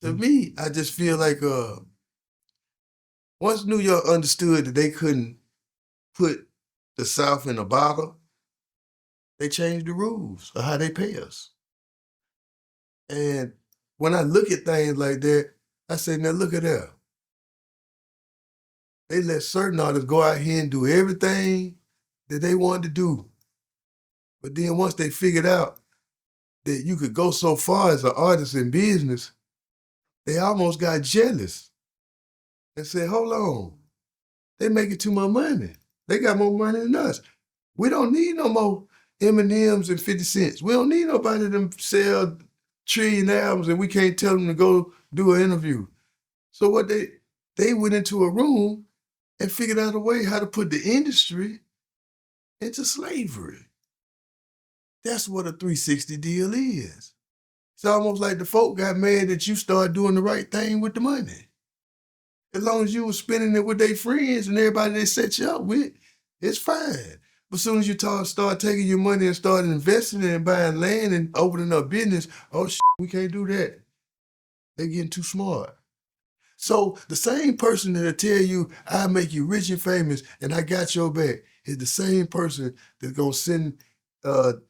To me, I just feel like once New York understood that they couldn't put the South in a bottle, they changed the rules of how they pay us. And when I look at things like that, I say, now look at that. They let certain artists go out here and do everything that they wanted to do. But then once they figured out that you could go so far as an artist in business, they almost got jealous and said, hold on, they making too much money. They got more money than us. We don't need no more M&Ms and 50 cents. We don't need nobody to sell trillion albums and we can't tell them to go do an interview. So what they went into a room and figured out a way how to put the industry into slavery. That's what a 360 deal is. It's almost like the folk got mad that you started doing the right thing with the money. As long as you were spending it with their friends and everybody they set you up with, it's fine. But as soon as you start taking your money and start investing it and buying land and opening up business, oh shit, we can't do that. They're getting too smart. So the same person that'll tell you, I'll make you rich and famous and I got your back, is the same person that's gonna send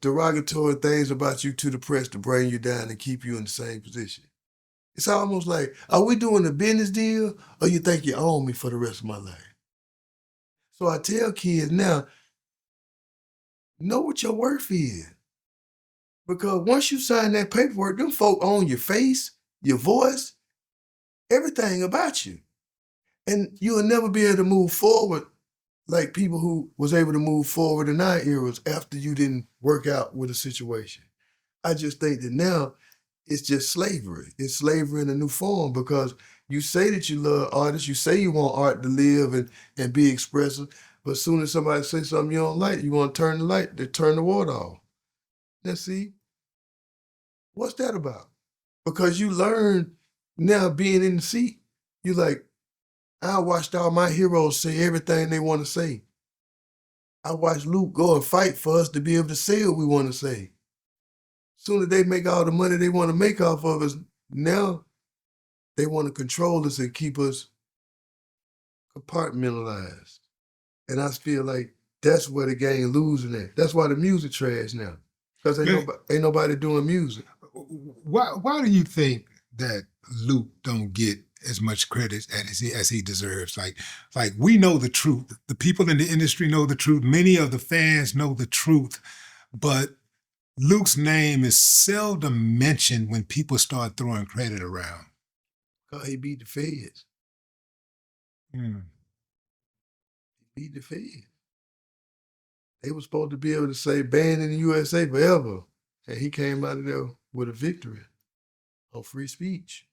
derogatory things about you to the press to bring you down and keep you in the same position. It's almost like, are we doing a business deal or you think you own me for the rest of my life? So I tell kids now, know what your worth is. Because once you sign that paperwork, them folk own your face, your voice, everything about you. And you'll never be able to move forward like people who was able to move forward in our eras after you didn't work out with a situation. I just think that now it's just slavery. It's slavery in a new form because you say that you love artists, you say you want art to live and be expressive, but as soon as somebody says something you don't like, you want to turn the light, they turn the water off. Now see, what's that about? Because you learn now being in the seat, you like, I watched all my heroes say everything they want to say. I watched Luke go and fight for us to be able to say what we want to say. Soon as they make all the money they want to make off of us, now they want to control us and keep us compartmentalized. And I feel like that's where the game losing at. That's why the music trash now. Because ain't nobody doing music. Why do you think that Luke don't get as much credit as he deserves? Like we know the truth. The people in the industry know the truth. Many of the fans know the truth, but Luke's name is seldom mentioned when people start throwing credit around. Because he beat the feds. Hmm. He beat the feds. They were supposed to be able to say banned in the USA forever. And he came out of there with a victory on free speech.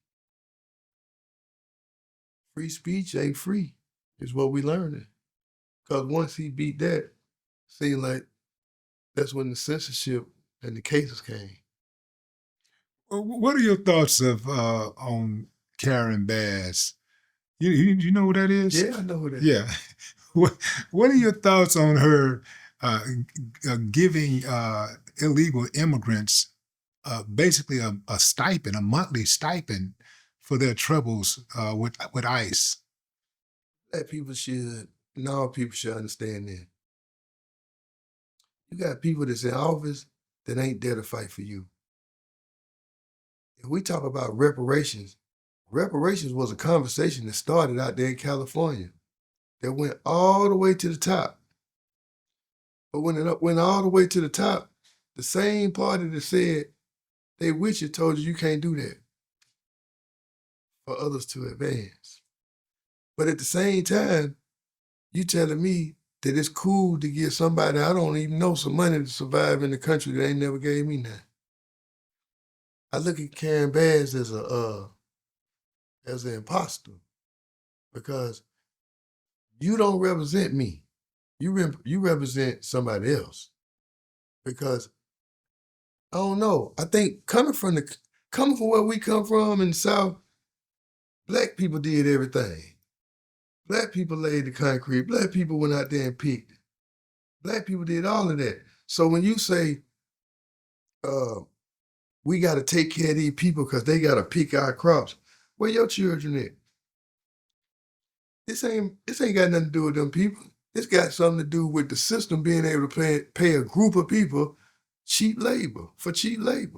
Free speech ain't free, is what we learning. Because once he beat that, seemed like that's when the censorship and the cases came. What are your thoughts on Karen Bass? You know who that is? Yeah, I know who that is. Yeah. What are your thoughts on her giving illegal immigrants basically a stipend, a monthly stipend for their troubles with ICE? Black people should, and all people should understand that. You got people that's in office that ain't there to fight for you. If we talk about reparations, reparations was a conversation that started out there in California that went all the way to the top. But when it went all the way to the top, the same party that said they with you told you can't do that for others to advance. But at the same time, you telling me that it's cool to give somebody I don't even know some money to survive in the country that ain't never gave me nothing. I look at Karen Bass as an imposter because you don't represent me. You represent somebody else. Because I don't know. I think coming from where we come from in the South, Black people did everything. Black people laid the concrete. Black people went out there and picked. Black people did all of that. So when you say we got to take care of these people because they got to pick our crops, Where your children at? This ain't got nothing to do with them people. It's got something to do with the system being able to pay a group of people cheap labor for cheap labor.